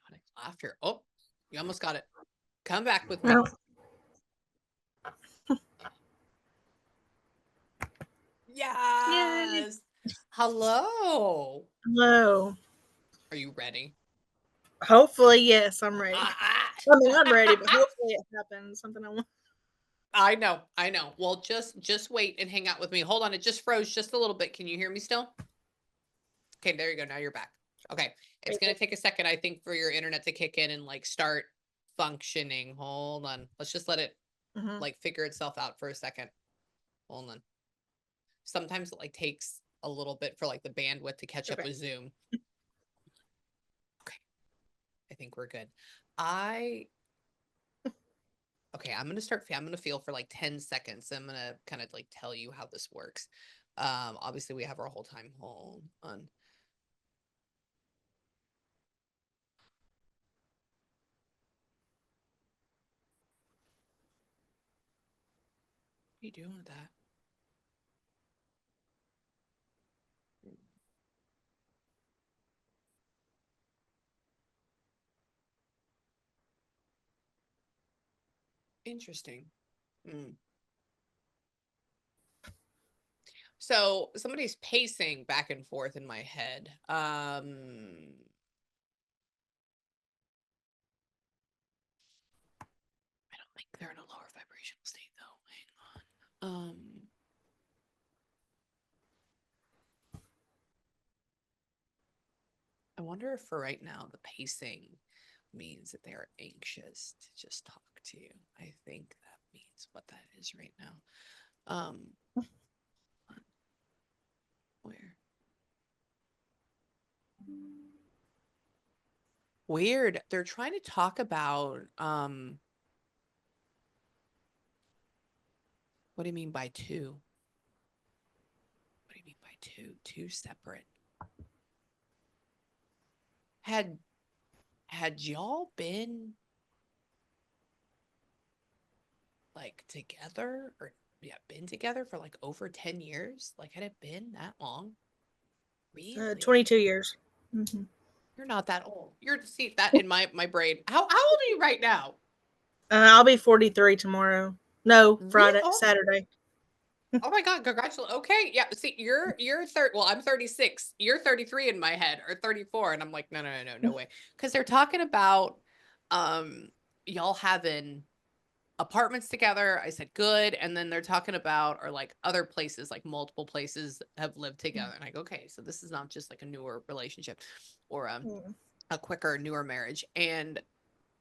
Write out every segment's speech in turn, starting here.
chaotic laughter. Oh, you almost got it. Come back with me. No. Yay. Yes. Hello. Hello. Are you ready? Hopefully, yes, I'm ready. Ah, I mean, I'm ready, but hopefully it happens. Something I want. I know. I know. Well, just wait and hang out with me. Hold on. It just froze just a little bit. Can you hear me still? Okay, there you go. Now you're back. Okay. It's going to take a second, I think, for your internet to kick in and like start functioning. Hold on. Let's just let it like figure itself out for a second. Hold on. Sometimes it like takes a little bit for like the bandwidth to catch up with Zoom. Okay. I think we're good. Okay, I'm gonna feel for like 10 seconds. I'm gonna kind of like tell you how this works. Obviously we have our whole time. Hold on. What are you doing with that? Interesting. So somebody's pacing back and forth in my head. I don't think they're in a lower vibrational state though. Hang on. I wonder if for right now the pacing means that they are anxious to just talk to you. I think that means what that is right now. Where? Weird. They're trying to talk about what do you mean by two? What do you mean by two? Two separate. Had y'all been like together or been together for like over 10 years? Like had it been that long? Really? 22 years. Mm-hmm. You're not that old. You're see that in my brain. How old are you right now? I'll be 43 tomorrow. No, Real? Friday, Saturday. Oh my God, congratulations. Okay. Yeah. See, you're 30. Well, I'm 36. You're 33 in my head or 34. And I'm like, no way. Because they're talking about y'all having apartments together. I said good. And then they're talking about or like other places, like multiple places have lived together. And I go, okay, so this is not just like a newer relationship or a quicker, newer marriage. And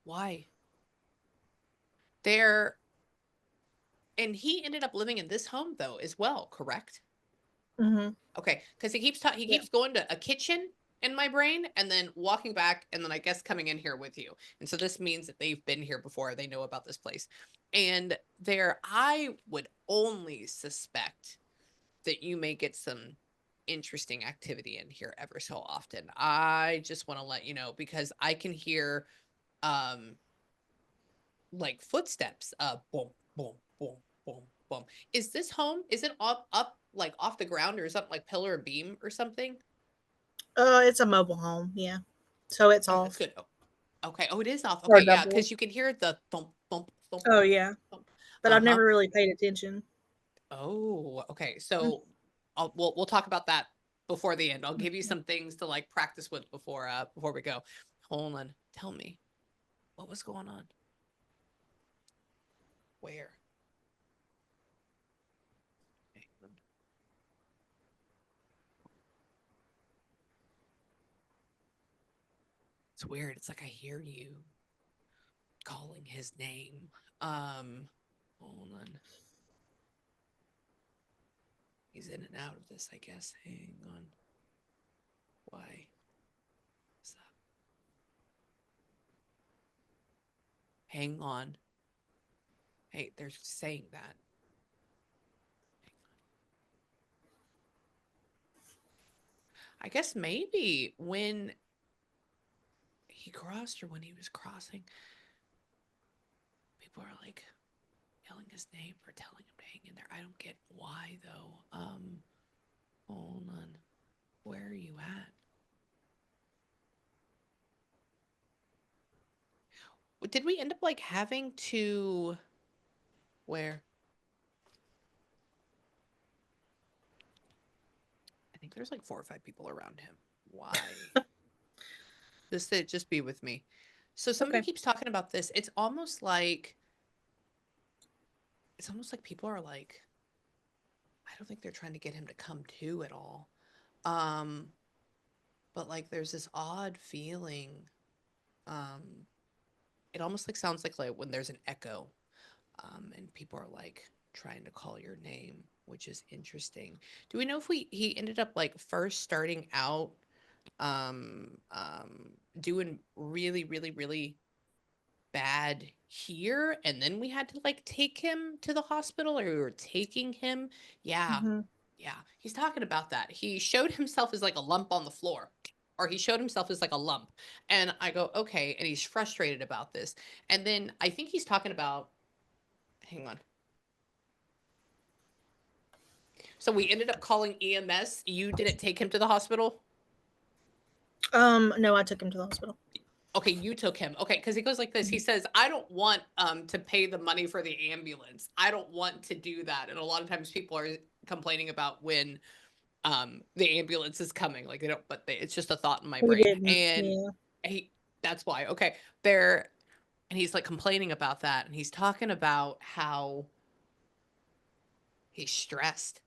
why? They're and he ended up living in this home though as well, correct? Mm-hmm. Okay, because he Yeah. keeps going to a kitchen in my brain and then walking back and then I guess coming in here with you. And so this means that they've been here before. They know about this place. And there I would only suspect that you may get some interesting activity in here ever so often. I just want to let you know because I can hear um like footsteps boom boom boom boom boom. Is this home, is it up like off the ground or is that like pillar or beam or something? It's a mobile home. Yeah. So it's Oh, that's off. good. Oh, okay. Oh, it is off. Or Okay, yeah, double. because you can hear the thump thump thump Oh, thump yeah. thump. But I've Uh-huh. never really paid attention. Oh, okay. So we'll talk about that before the end. I'll give you some things to like practice with before we go. Hold on, tell me what was going on. Where? It's weird. It's like I hear you calling his name. Hold on. He's in and out of this, I guess. Hang on. Why? What's up? Hang on. Hey, they're saying that. I guess maybe when he crossed or when he was crossing, people are like yelling his name or telling him to hang in there. I don't get why though. Hold on. Where are you at? did we end up like having to where? I think there's like 4 or 5 people around him. Why? Just be with me. So somebody Okay. keeps talking about this. It's almost like people are like, I don't think they're trying to get him to come to at all. Um, but like there's this odd feeling. Um, it almost like sounds like when there's an echo, and people are like trying to call your name, which is interesting. Do we know if he ended up like first starting out um um doing really really really bad here and then we had to like take him to the hospital or we were taking him? Yeah. Hmm. Yeah, he's talking about that. He showed himself as like a lump on the floor, or he showed himself as like a lump. And I go, okay. And he's frustrated about this. And then I think he's talking about, hang on. So we ended up calling EMS. You didn't take him to the hospital? No, I took him to the hospital. Okay, you took him. Okay, because he goes like this. He Mhm. says, I don't want to pay the money for the ambulance. I don't want to do that. And a lot of times people are complaining about when the ambulance is coming. Like they don't, but it's just a thought in my We brain. didn't. And Yeah. he that's why. Okay. There and he's like complaining about that. And he's talking about how he's stressed.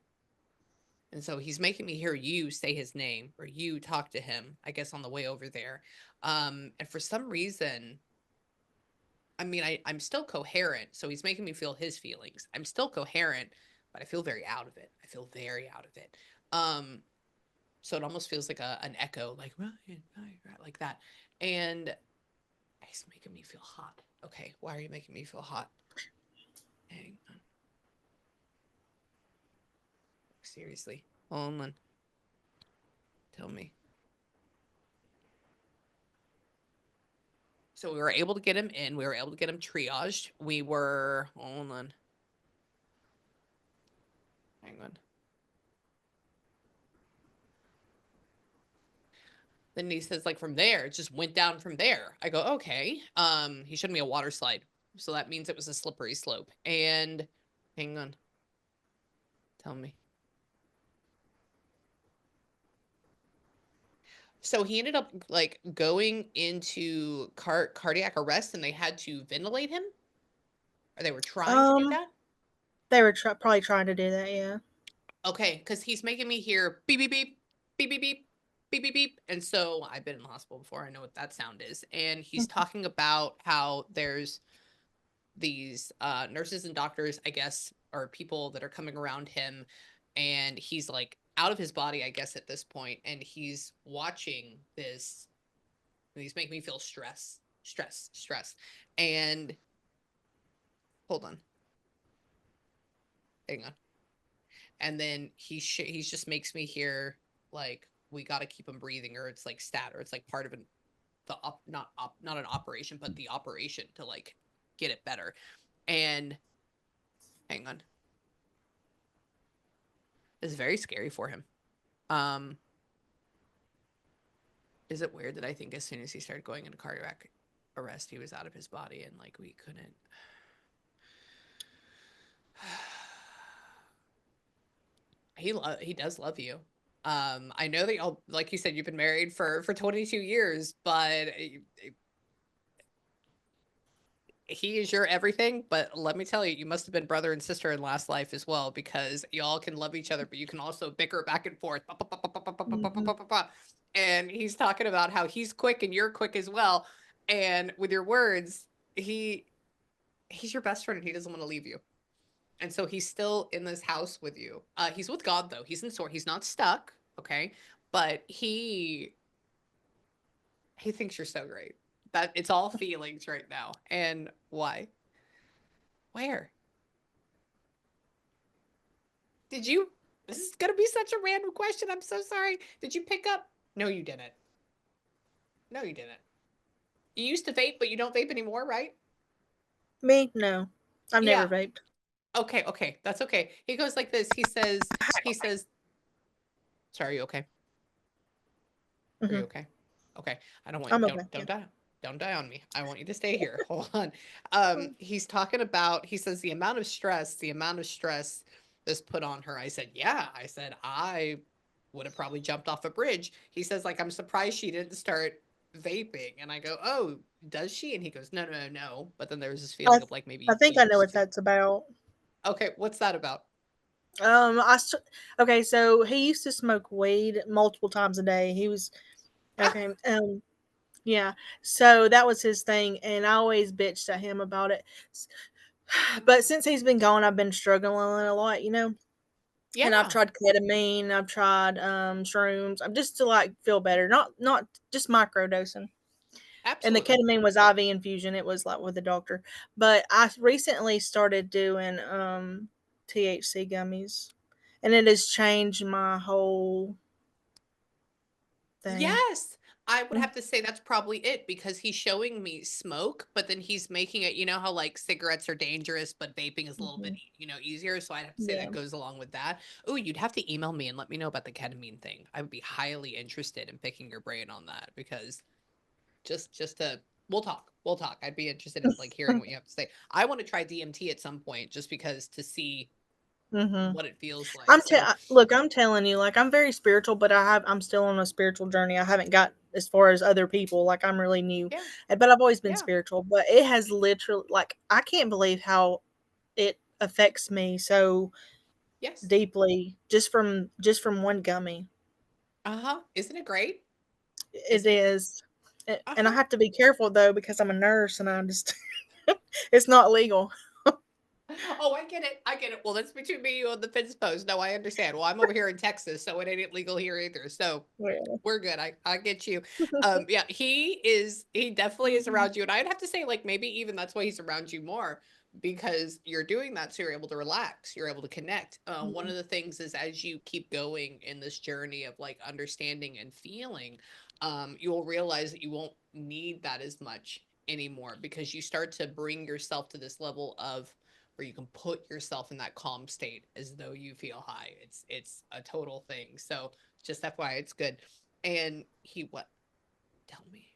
And so he's making me hear you say his name or you talk to him, I guess, on the way over there. And for some reason, I mean, I'm still coherent, so he's making me feel his feelings. I'm still coherent, but I feel very out of it. I feel very out of it. Um, so it almost feels like an echo, like Ryan, Ryan, Ryan, like that. And he's making me feel hot. Okay, why are you making me feel hot? Hang on. Seriously. Hold on. Tell me. So we were able to get him in. We were able to get him triaged. We were, hold on. Hang on. Then he says, like, from there, it just went down from there. I go, okay. He showed me a water slide. So that means it was a slippery slope. And hang on. Tell me. So he ended up like going into cardiac arrest and they had to ventilate him, or they were trying to do Um, that. they were probably trying to do that. Yeah. Okay, because he's making me hear beep beep beep beep beep beep beep beep beep, and so I've been in the hospital before. I know what that sound is. And he's Mhm. talking about how there's these nurses and doctors, I guess, or people that are coming around him, and he's like out of his body, I guess, at this point, and he's watching this, and he's making me feel stress. And hold on, hang on. And then he's just makes me hear like we got to keep him breathing, or it's like stat, or it's like part of not an operation, but the operation to like get it better. And hang on, it's very scary for him. Um, is it weird that I think as soon as he started going into cardiac arrest, he was out of his body and like we couldn't. He does love you. I know that y'all, like you said, you've been married for 22 years, but he is your everything. But let me tell you, you must have been brother and sister in last life as well, because y'all can love each other, but you can also bicker back and forth. Mhm. And he's talking about how he's quick and you're quick as well. And with your words, he he's your best friend and he doesn't want to leave you. And so he's still in this house with you. He's with God though. He's in sort. He's not stuck. Okay, but he thinks you're so great. That it's all feelings right now. And why? Where did you? This is gonna be such a random question. I'm so sorry. Did you pick up? No, you didn't. No, you didn't. You used to vape, but you don't vape anymore, right? Me? No. I've never Yeah. vaped. Okay. Okay. That's okay. He goes like this. He says. Sorry. You okay? Are Hmm. you okay? Okay. I don't want. I'm okay. Don't Yeah. die. Don't die on me. I want you to stay here. Hold on. He's talking about, he says the amount of stress that's put on her. I said, yeah. I said, I would have probably jumped off a bridge. He says, like, I'm surprised she didn't start vaping. And I go, oh, does she? And he goes, no, no, no, no. But then there was this I feeling of like I maybe he think I know used what to. that's about. Okay, what's that about? I okay, so he used to smoke weed multiple times a day. He was okay. Yeah. So that was his thing, and I always bitched at him about it. But since he's been gone, I've been struggling a lot, you know. And I've Yeah, tried ketamine, I've tried shrooms. I'm just to like feel better, not just micro dosing. And the absolutely. ketamine was IV infusion. It was like with the doctor. But I recently started doing THC gummies, and it has changed my whole thing. Yes. I would Mm, have to say that's probably it because he's showing me smoke, but then he's making it, you know how like cigarettes are dangerous, but vaping is a little bit, mhm. easier. So I'd have to say that Yeah. goes along with that. Oh, you'd have to email me and let me know about the ketamine thing. I would be highly interested in picking your brain on that because just to we'll talk. We'll talk. I'd be interested in like hearing what you have to say. I want to try DMT at some point just because to see Mhm. what it feels like. So Look, I'm telling you, like I'm very spiritual, but I'm still on a spiritual journey. I haven't got as far as other people. Like I'm really new, yeah, but I've always been yeah, spiritual. But it has literally, like, I can't believe how it affects me so yes. deeply just from one gummy. Uh-huh. Isn't it great? It Isn't it great? is, and I Uh-huh. have to be careful though because I'm a nurse and I just it's not legal. Oh, I get it. I get it. Well, that's between me and you on the fence post. No, I understand. Well, I'm over here in Texas, so it ain't legal here either. So Well, we're good. I get you. Yeah, he definitely is mhm, around you. And I'd have to say, like, maybe even that's why he's around you more because you're doing that so you're able to relax, you're able to connect. One of the things is as you keep going in this journey of like understanding and feeling, you'll realize that you won't need that as much anymore because you start to bring yourself to this level of where you can put yourself in that calm state as though you feel high. It's a total thing. So just FYI, it's good. And he what? Tell me.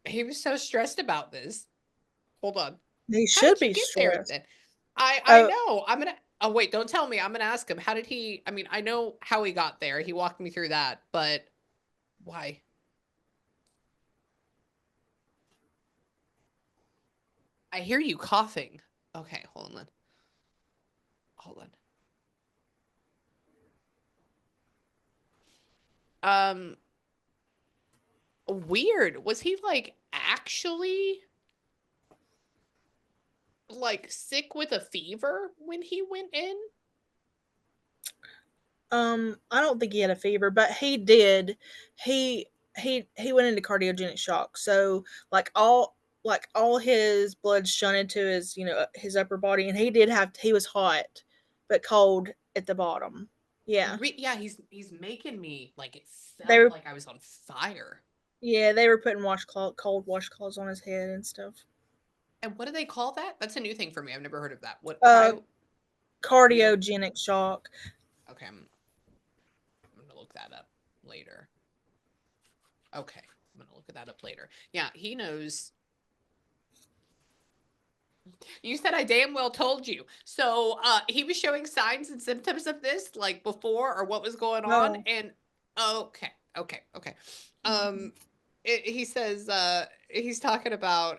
He was so stressed about this. Hold on. he How should did you be get there stressed. then? I Oh, know. I'm gonna oh wait, don't tell me. I'm gonna ask him. How did he I mean, I know how he got there. He walked me through that, but why? I hear you coughing. Okay, hold on. Hold on. Um weird. Was he like actually like sick with a fever when he went in? I don't think he had a fever, but he did. He he went into cardiogenic shock. So like all his blood shunted to his his upper body, and he was hot, but cold at the bottom. Yeah, Yeah, he's making me like it they felt were like I was on fire. yeah they were putting washcloth cold washcloths on his head and stuff. And what do they call that? That's a new thing for me. I've never heard of that. What Uh, cardio? cardiogenic shock. Okay, I'm gonna look that up later. Okay, I'm gonna look that up later. Yeah, he knows. You said I damn well told you. So he was showing signs and symptoms of this like before or what was going on. Oh, And okay, okay, okay. mhm. Um, he says he's talking about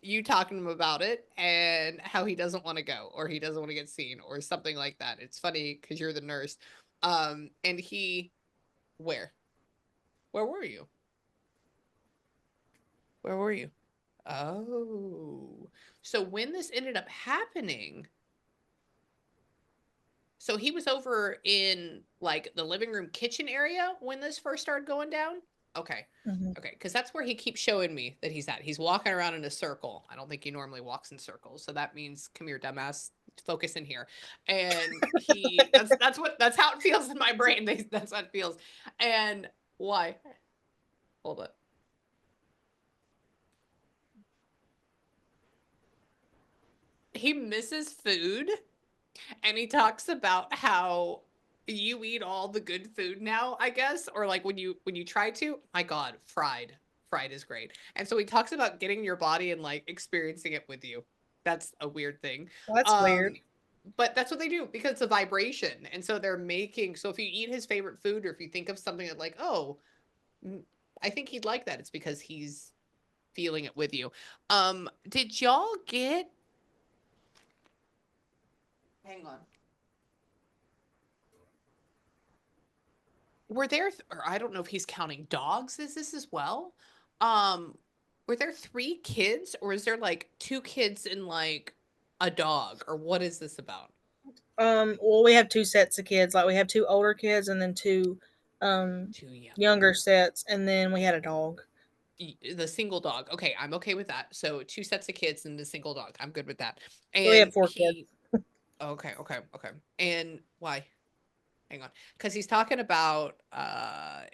you talking to him about it and how he doesn't want to go or he doesn't want to get seen or something like that. It's funny because you're the nurse. And he where? Where were you? Where were you? Oh. So when this ended up happening, so he was over in like the living room kitchen area when this first started going down? Okay. Mhm. Okay, because that's where he keeps showing me that he's at. He's walking around in a circle. I don't think he normally walks in circles. So that means come here, dumbass. Focus in here. And that's how it feels in my brain. That's how it feels. And why? Hold on. He misses food and he talks about how you eat all the good food now, I guess, or like when you try to, my God, fried is great. And so he talks about getting your body and like experiencing it with you. That's a weird thing. Well, that's weird. Um, but that's what they do because it's a vibration. And so they're making, so if you eat his favorite food or if you think of something that like, oh, I think he'd like that, it's because he's feeling it with you. Did y'all get, hang on. Were there, or I don't know if he's counting dogs as this as well. Um, were there three kids, or is there like two kids and like a dog, or what is this about? Well, we have two sets of kids. Like we have two older kids and then two um Two younger younger. sets, and then we had a dog. The single dog. Okay, I'm okay with that. So two sets of kids and the single dog. I'm good with that. So we have And four kids. he, okay, okay, okay. And why? Hang on, because he's talking about I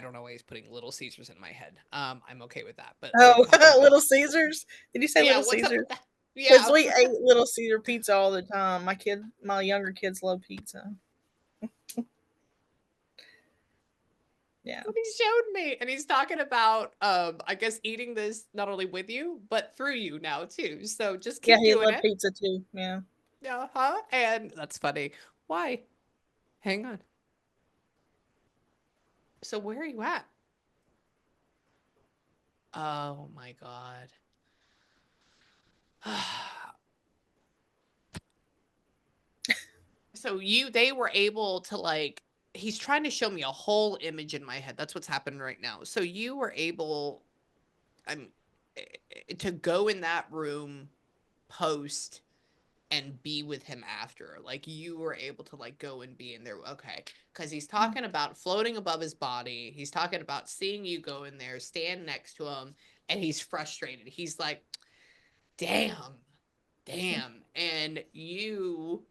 don't know why he's putting Little Caesars in my head. I'm okay with that, but they're Oh, talking about, Little Caesars. Did you say yeah. Little What's up Caesars? with that? Because Yeah. we ate Little Caesar pizza all the time. My younger kids love pizza. Yeah, He showed me, and he's talking about I guess eating this not only with you but through you now too, so just yeah, keep he doing loved it. pizza too. Yeah. Uh-huh. And that's funny. Why? Hang on. So where are you at? Oh my God. So they were able to like, he's trying to show me a whole image in my head. That's what's happening right now. So you were able, I'm to go in that room post and be with him after. Like you were able to like go and be in there. Okay. Because he's talking about floating above his body. He's talking about seeing you go in there, stand next to him, and he's frustrated. He's like, damn, damn. And you,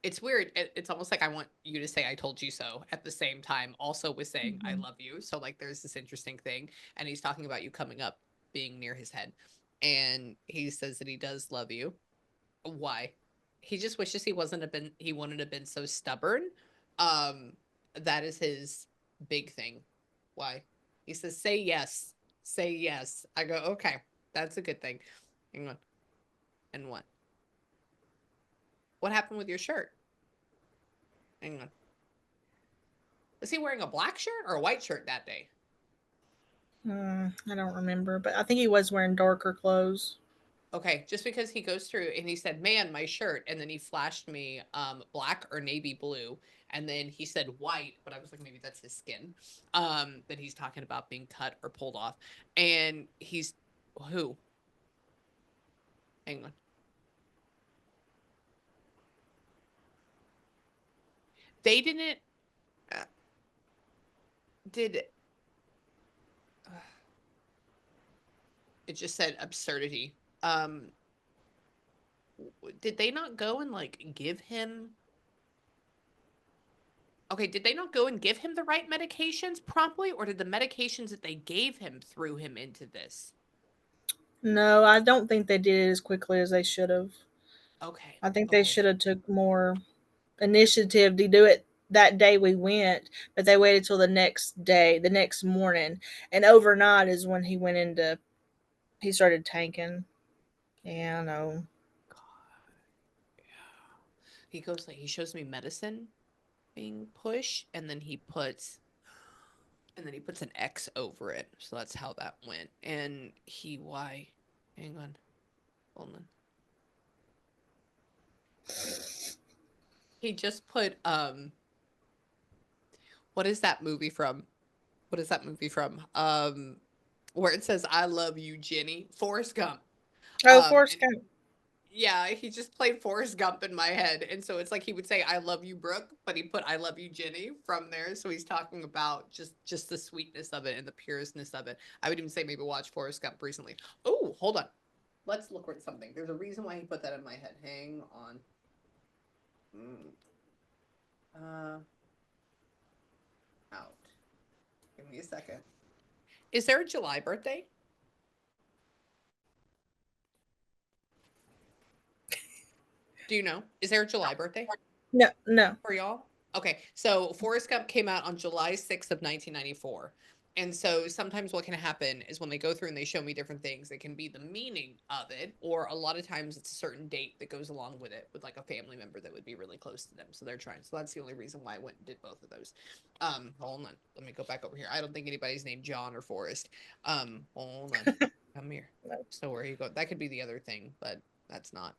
it's weird. It's almost like I want you to say I told you so at the same time, also with saying I Mhm. love you. So like there's this interesting thing. And he's talking about you coming up, being near his head. And he says that he does love you. Why? He just wishes he wouldn't have been so stubborn. Um, that is his big thing. Why? He says, say yes. Say yes. I go, okay, that's a good thing. Hang on. And what? What happened with your shirt? Hang on. Was he wearing a black shirt or a white shirt that day? I don't remember, but I think he was wearing darker clothes. Okay, just because he goes through and he said, "Man, my shirt," and then he flashed me black or navy blue, and then he said white, but I was like, maybe that's his skin. That he's talking about being cut or pulled off, and he's who? Hang on, they didn't. Uh, did it just said absurdity? Did they not go and like give him? Okay, did they not go and give him the right medications promptly, or did the medications that they gave him threw him into this? No, I don't think they did it as quickly as they should have. Okay, I think they okay. should have took more initiative to do it that day we went, but they waited till the next day, the next morning, and overnight is when he started tanking. Yeah, I know. He goes like he shows me medicine being pushed, and then he puts an X over it. So that's how that went. And he why? Hang on, hold on. He just put what is that movie from? What is that movie from? Where it says "I love you, Jenny." Forrest Gump. Oh, Forrest And Gump. yeah, he just played Forrest Gump in my head. And so it's like he would say, I love you, Brooke, but he put I love you, Jenny from there. So he's talking about just the sweetness of it and the pureness of it. I would even say maybe watch Forrest Gump recently. Oh, hold on. Let's look at something. There's a reason why he put that in my head. Hang on. Mm. Uh out. Give me a second. Is there a July birthday? Do you know? Is there a July birthday? No, no. For y'all? Okay, so Forrest Gump came out on July 6th of 1994. And so sometimes what can happen is when they go through and they show me different things, it can be the meaning of it, or a lot of times it's a certain date that goes along with it, with like a family member that would be really close to them. So they're trying. So that's the only reason why I went and did both of those. Hold on. Let me go back over here. I don't think anybody's named John or Forrest. Hold on. Come here. No. So where are you going? That could be the other thing, but that's not.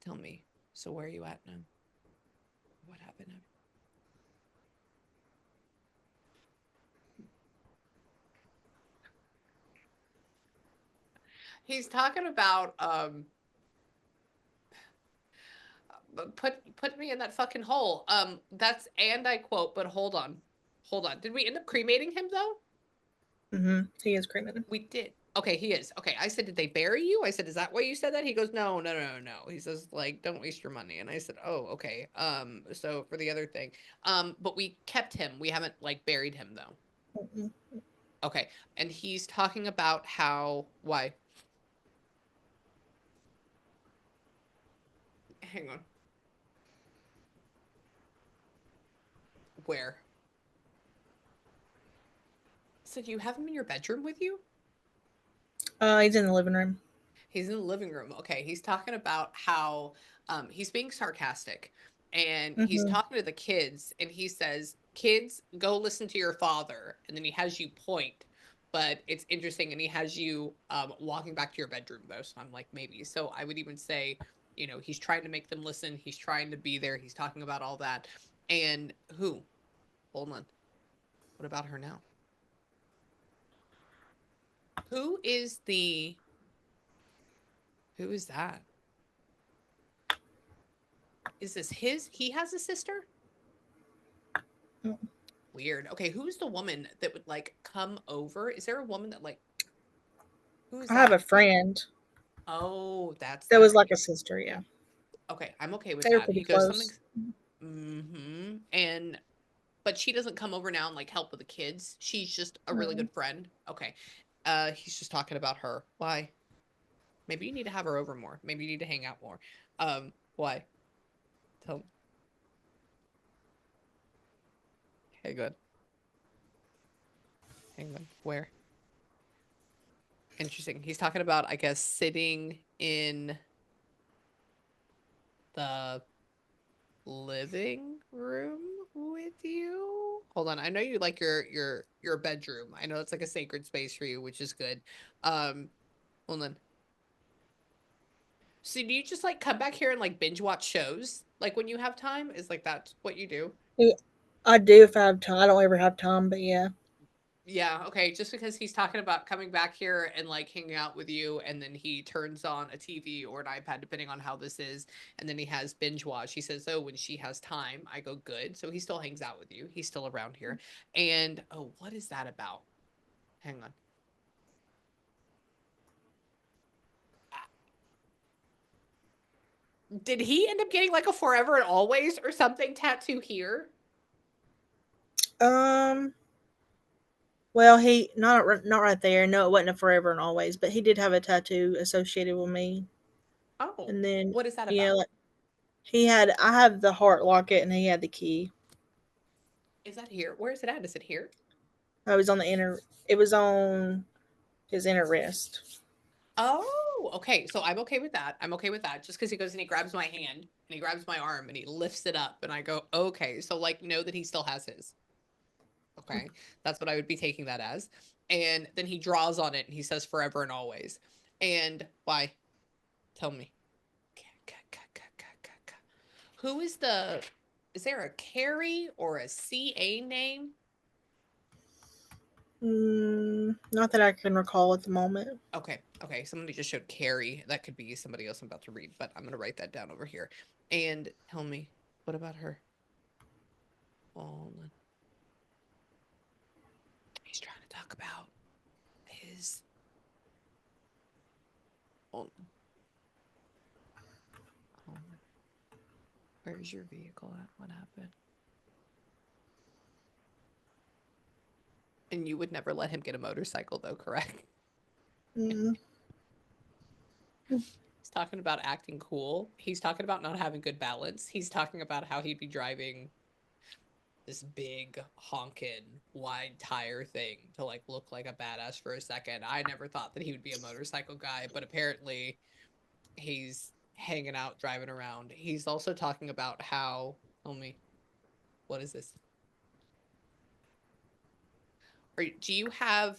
Tell me. So where are you at now? What happened? He's talking about put me in that fucking hole. That's, and I quote, but hold on. Hold on. Did we end up cremating him though? He is cremated. We did. Okay, he is. Okay, I said, did they bury you? I said, is that why you said that? He goes, no, no, no, no. He says, like, don't waste your money. And I said, oh, okay. So for the other thing, but we kept him. We haven't like buried him though. Mm-mm. Okay, and he's talking about how why. Hang on. Where? So do you have him in your bedroom with you? He's in the living room. He's in the living room. Okay. He's talking about how he's being sarcastic and he's Mm-hmm. talking to the kids and he says, kids, go listen to your father. And then he has you point, but it's interesting. And he has you walking back to your bedroom, though. So I'm like, maybe. So I would even say, you know, he's trying to make them listen. He's trying to be there. He's talking about all that. And who? Hold on. What about her now? Who is the. Who is that? Is this his? He has a sister? Mm. Weird. Okay, who's the woman that would like come over? Is there a woman that like who is I have that? a friend Oh, that's that that. was like a Okay. sister. Yeah, Okay, I'm okay with they were that. pretty He goes something close. mm-hmm. And but she doesn't come over now and like help with the kids. She's just a really Mm. good friend. Okay. He's just talking about her. Why? Maybe you need to have her over more. Maybe you need to hang out more. Why? Tell me. Okay, good. Hang on. Where? Interesting. He's talking about, I guess, sitting in the living room with you. Hold on. I know you like your bedroom. I know it's like a sacred space for you, which is good. Um, hold on. So do you just like come back here and like binge watch shows? Like when you have time? Is like that what you do? Yeah, I do if I have time. I don't ever have time, but yeah. Yeah, okay. Just because he's talking about coming back here and like hanging out with you, and then he turns on a TV or an iPad, depending on how this is, and then he has binge watch. He says, oh, when she has time, I go, good. So he still hangs out with you. He's still around here. And oh, what is that about? Hang on. Did he end up getting like a forever and always or something tattoo here? Um. Well, he not right there. No, it wasn't a forever and always, but he did have a tattoo associated with me. Oh, And then what is that yeah, about? like he had. I have the heart locket, and he had the key. Is that here? Where is it at? Is it here? I was on the inner. It was on his inner wrist. Oh, okay. So I'm okay with that. I'm okay with that. Just because he goes and he grabs my hand and he grabs my arm and he lifts it up and I go, okay. So like know that he still has his. Okay. That's what I would be taking that as. And then he draws on it and he says forever and always. And why? Tell me. Who is the is there a Carrie or a CA name? Not that I can recall at the moment. Okay, okay. Somebody just showed Carrie. That could be somebody else I'm about to read, but I'm gonna write that down over here. And tell me, what about her? Oh, he's trying to talk about his. Oh, oh, where's your vehicle at? What happened? And you would never let him get a motorcycle, though, correct? Mm. talking about acting cool. He's talking about not having good balance. He's talking about how he'd be driving this big honkin' wide tire thing to like look like a badass for a second. I never thought that he would be a motorcycle guy, but apparently he's hanging out, driving around. He's also talking about how, tell me, what is this? Do you have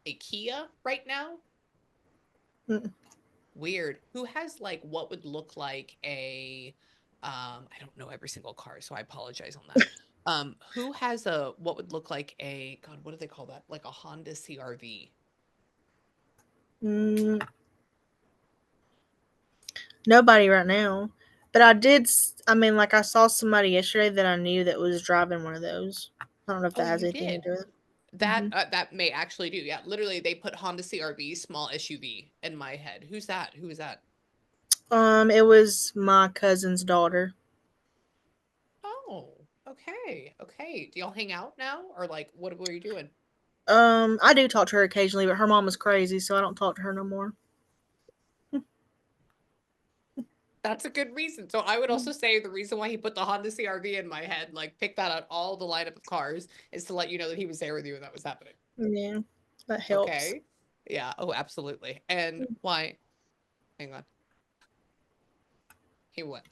a Kia right now? Mm. Weird. Who has like what would look like a I don't know every single car, so I apologize on that. Who has a what would look like a God, what do they call that? Like a Honda CRV. Mm, nobody right now. But I did. I mean, like I saw somebody yesterday that I knew that was driving one of those. I don't know if that Oh, has you anything to did. do with it. That Hmm. that may actually do. Yeah, literally they put Honda CRV, small SUV in my head. Who's that? Who is that? It was my cousin's daughter. Oh, okay. Okay. Do y'all hang out now or like what were you doing? I do talk to her occasionally, but her mom is crazy, so I don't talk to her no more. That's a good reason. So I would also say the reason why he put the Honda CRV in my head, like pick that out all the lineup of cars, is to let you know that he was there with you and that was happening. Yeah, that helps. Okay. Yeah. Oh, absolutely. And why? Hang on. He won.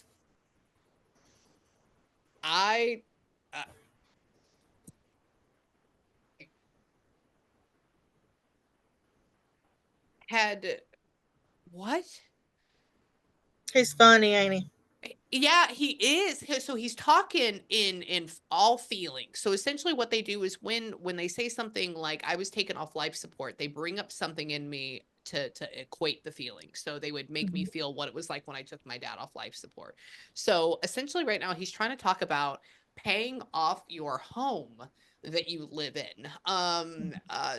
I uh, had what? He's funny, ain't he? Yeah, he is. So he's talking in all feelings. So essentially what they do is when they say something like I was taken off life support, they bring up something in me to equate the feeling. So they would make me Mhm. feel what it was like when I took my dad off life support. So essentially right now he's trying to talk about paying off your home that you live in.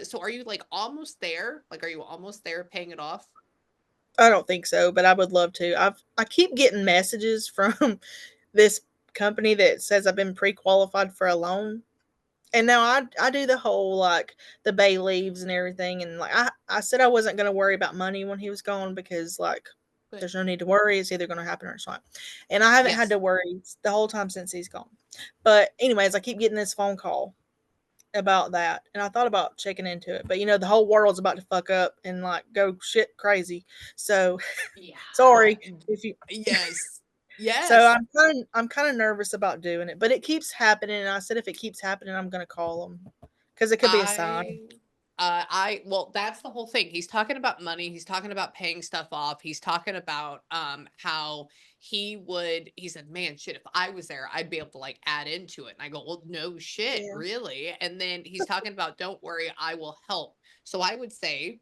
So are you like almost there? Like are you almost there paying it off? I don't think so, but I would love to. I keep getting messages from this company that says I've been pre-qualified for a loan. And now I do the whole like the bay leaves and everything, and like I said I wasn't going to worry about money when he was gone because like Good. there's no need to worry, it's either going to happen or it's not. And I haven't had Yes. to worry the whole time since he's gone. But anyways, I keep getting this phone call about that, and I thought about checking into it, but the whole world's about to fuck up and like go shit crazy. So Yeah. sorry if you. Yes. So Yes. I'm kind of nervous about doing it, but it keeps happening. And I said if it keeps happening, I'm gonna call them because it could be a sign. I well, that's the whole thing. He's talking about money, he's talking about paying stuff off, he's talking about how he said, "Man, shit, if I was there, I'd be able to like add into it." And I go, "Well, no shit, Yeah. really?" And then he's talking about, "Don't worry, I will help." So I would say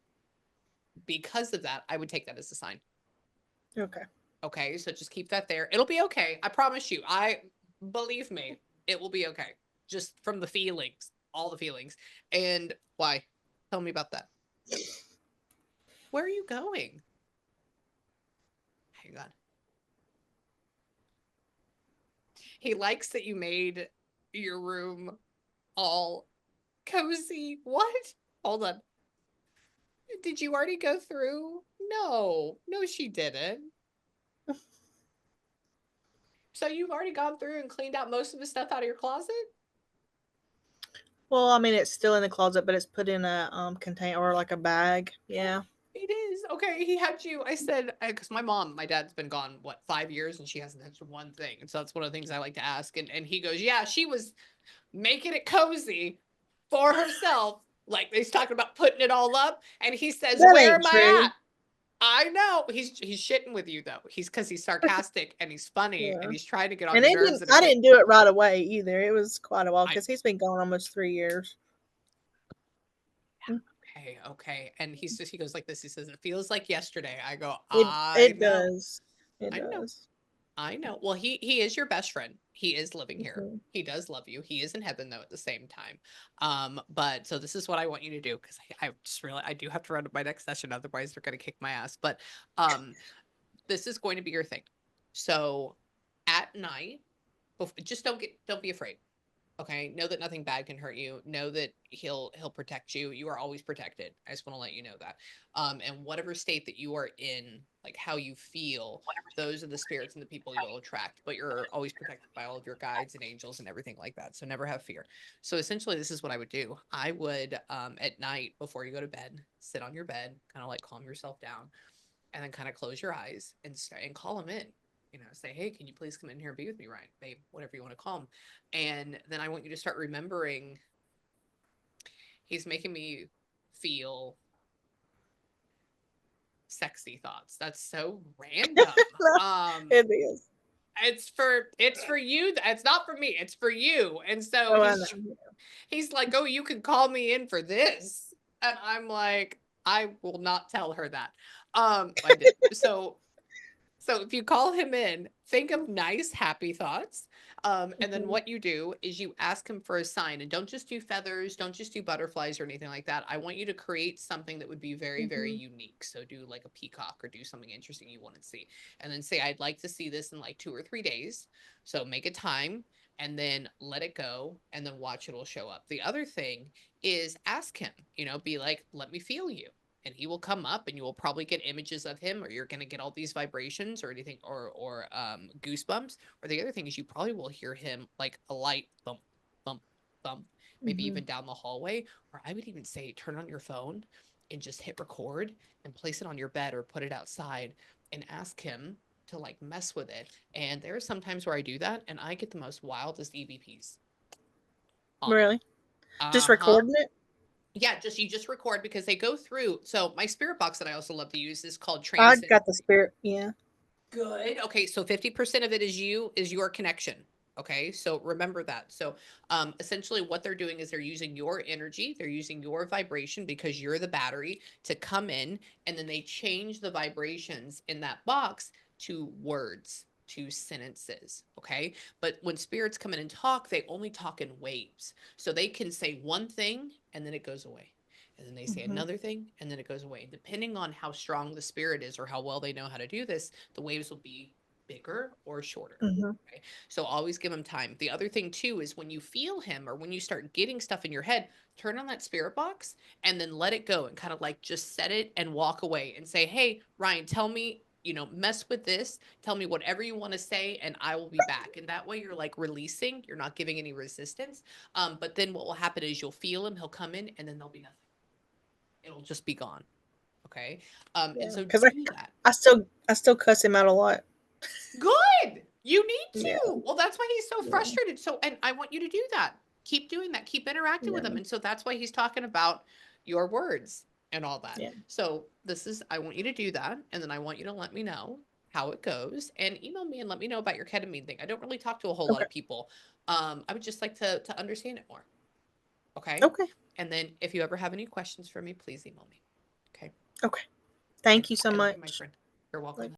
because of that, I would take that as a sign. Okay. Okay? So just keep that there. It'll be okay. I promise you. I believe me, it will be okay. Just from the feelings, all the feelings. And why? Tell me about that. Where are you going? Hang on. He likes that you made your room all cozy. What? Hold on. Did you already go through? No. No, she didn't. So you've already gone through and cleaned out most of the stuff out of your closet? Well, I mean, it's still in the closet, but it's put in a container or like a bag. Yeah. It is. Okay, he had you. I said, because my dad's been gone, what, 5 years, and she hasn't touched one thing. And so that's one of the things I like to ask. And he goes, yeah, she was making it cozy for herself. Like he's talking about putting it all up. And he says, That where ain't am I true. at? I know. He's shitting with you though. He's because he's sarcastic and he's funny and Yeah. he's trying to get on And your it nerves didn't. in a I good. didn't do it right away either. It was quite a while I because he's been gone almost 3 years. Mm. okay, okay. And he goes like this. He says, it feels like yesterday. I go, It I it know. does. It I know. does. I know. Well, he is your best friend. He is living here. Mhm. He does love you. He is in heaven though at the same time. But so this is what I want you to do because I just really I do have to run to my next session, otherwise they're gonna kick my ass. But um this is going to be your thing. So at night, just don't be afraid. Okay, know that nothing bad can hurt you. Know that he'll protect you. You are always protected. I just want to let you know that. And whatever state that you are in, like how you feel, those are the spirits and the people you'll attract. But you're always protected by all of your guides and angels and everything like that. So never have fear. So essentially, this is what I would do. I would at night before you go to bed, sit on your bed, kind of like calm yourself down, and then kind of close your eyes and call him in. Say, hey, can you please come in here and be with me, Ryan, babe, whatever you want to call him. And then I want you to start remembering he's making me feel sexy thoughts. That's so random. No, Um, it is. it's for you. It's not for me. It's for you. And so Oh, I he's know. he's like, oh, you can call me in for this, and I'm like, I will not tell her that. I did so if you call him in, think of nice, happy thoughts. And then Mhm, what you do is you ask him for a sign, and don't just do feathers, don't just do butterflies or anything like that. I want you to create something that would be very, very mhm, unique. So do like a peacock or do something interesting you want to see. And then say, I'd like to see this in like 2 or 3 days. So make a time and then let it go and then watch it'll show up. The other thing is ask him, be like, let me feel you, and he will come up and you will probably get images of him, or you're going to get all these vibrations or anything, or goosebumps. Or the other thing is you probably will hear him like a light thump, thump, thump, maybe mhm. even down the hallway. Or I would even say turn on your phone and just hit record and place it on your bed or put it outside and ask him to like mess with it. And there are some times where I do that and I get the most wildest EVPs on it. Really? Just Uh-huh. recording it? Yeah, you just record because they go through. So my spirit box that I also love to use is called I Transit. got the spirit. Yeah. Good. Okay, so 50% of it is your connection. Okay, so remember that. So essentially what they're doing is they're using your energy, they're using your vibration because you're the battery to come in, and then they change the vibrations in that box to words, to sentences. Okay, but when spirits come in and talk, they only talk in waves. So they can say one thing and then it goes away, and then they say Mhm, another thing and then it goes away. Depending on how strong the spirit is or how well they know how to do this, the waves will be bigger or shorter. mhm. Okay? So always give him time. The other thing too is when you feel him or when you start getting stuff in your head, turn on that spirit box and then let it go and kind of like just set it and walk away and say, hey, Ryan, tell me, mess with this. Tell me whatever you want to say and I will be back. And that way you're like releasing, you're not giving any resistance. But then what will happen is you'll feel him, he'll come in, and then there'll be nothing. It'll just be gone. Okay. And Yeah, so because do that. I still cuss him out a lot. Good. You need Yeah, to. Well, that's why he's so yeah, frustrated. So, and I want you to do that. Keep doing that. Keep interacting with him. yeah, And so that's why he's talking about your words and all that. yeah. So I want you to do that. And then I want you to let me know how it goes and email me and let me know about your ketamine thing. I don't really talk to a whole lot Okay, of people. I would just like to understand it more. Okay. okay, And then if you ever have any questions for me, please email me. Okay. okay. Okay. Thank you so I love you, my much. friend. You're welcome.